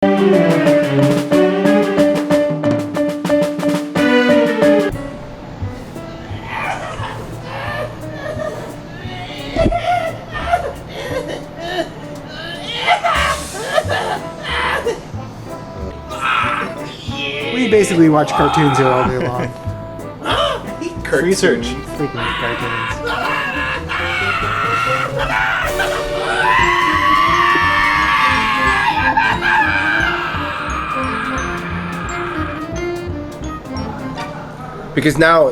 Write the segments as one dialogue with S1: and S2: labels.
S1: We basically watch cartoons here all day long.
S2: Research.
S1: Freaking cartoons.
S2: Because now,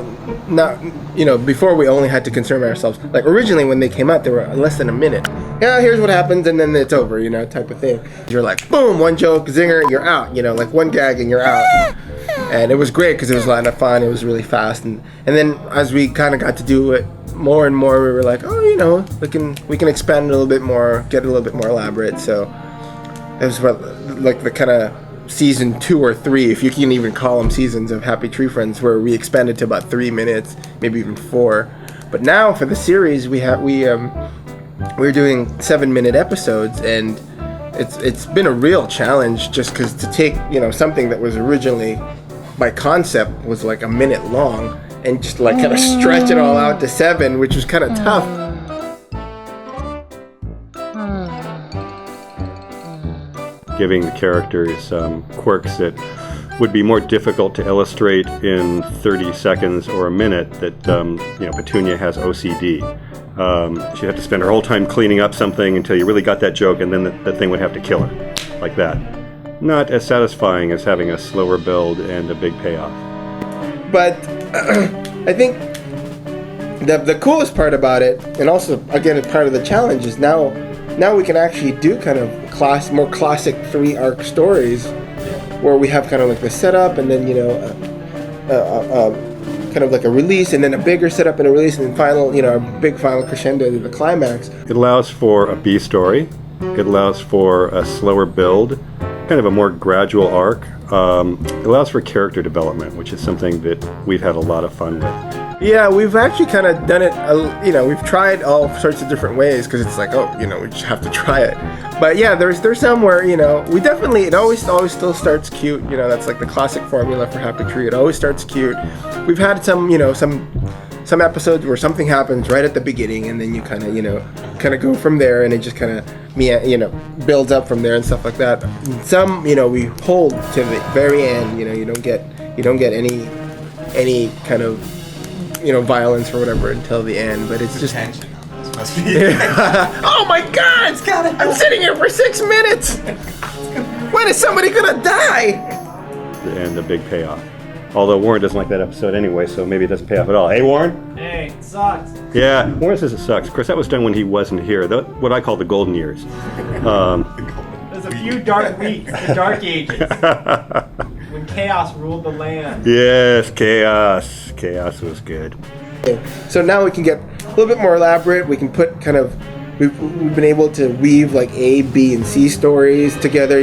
S2: before we only had to concern ourselves. Like originally when they came out, they were less than a minute. Yeah, here's what happens, and then it's over, type of thing. You're like, boom, one joke, zinger, you're out. Like one gag and you're out. And it was great because it was a lot of fun. It was really fast, and then as we kind of got to do it more and more, we were like, oh, we can expand it a little bit more, get it a little bit more elaborate. So it was like the kind of season 2 or 3, if you can even call them seasons of Happy Tree Friends, where we expanded to about 3 minutes, maybe even 4. But now for the series, we're doing 7-minute episodes, and it's been a real challenge just because to take something that was originally by concept was like a minute long and just like kind of stretch it all out to 7, which was kind of tough.
S3: Giving the characters quirks that would be more difficult to illustrate in 30 seconds or a minute. That Petunia has OCD. She'd have to spend her whole time cleaning up something until you really got that joke, and then the thing would have to kill her, like that. Not as satisfying as having a slower build and a big payoff.
S2: But I think the coolest part about it, and also again part of the challenge, is now we can actually do kind of more classic 3-arc stories, where we have kind of like the setup, and then kind of like a release, and then a bigger setup and a release, and then final, a big final crescendo to the climax.
S3: It allows for a B story. It allows for a slower build, kind of a more gradual arc. It allows for character development, which is something that we've had a lot of fun with.
S2: Yeah, we've actually kind of done it, we've tried all sorts of different ways, because it's like, we just have to try it. But yeah, there's some where, we definitely, it always still starts cute, that's like the classic formula for Happy Tree. It always starts cute. We've had some episodes where something happens right at the beginning, and then you kind of go from there, and it just kind of, builds up from there and stuff like that. Some, we hold to the very end, you don't get any kind of, violence or whatever until the end, but it's just
S4: tension. This must be
S2: oh my God! I'm sitting here for 6 minutes. When is somebody gonna die?
S3: And a big payoff. Although Warren doesn't like that episode anyway, so maybe it doesn't pay off at all. Hey, Warren?
S5: Hey, it sucks.
S3: Yeah, Warren says it sucks. Of course, that was done when he wasn't here. What I call the golden years.
S5: There's a few dark weeks, the dark ages, when chaos ruled the land.
S3: Yes, chaos. Chaos was good.
S2: So now we can get a little bit more elaborate. We can put we've been able to weave like A, B, and C stories together.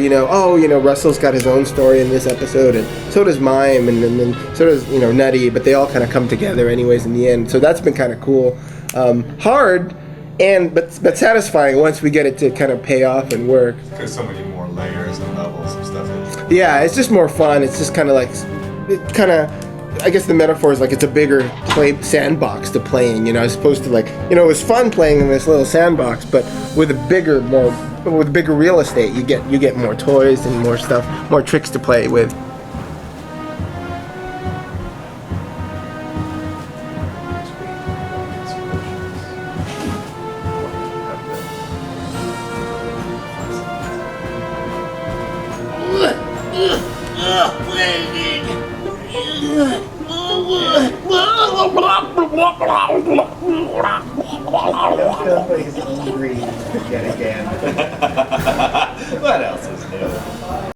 S2: Russell's got his own story in this episode, and so does Mime, and then so does Nutty. But they all kind of come together anyways in the end. So that's been kind of cool. Hard, but satisfying once we get it to kind of pay off and work.
S4: There's so many more layers and levels of stuff.
S2: Yeah, it's just more fun. It's just kind of like, I guess the metaphor is like it's a bigger sandbox to play in, as opposed to like, it was fun playing in this little sandbox, but with bigger real estate, you get more toys and more stuff, more tricks to play with.
S1: Yet again.
S4: What else?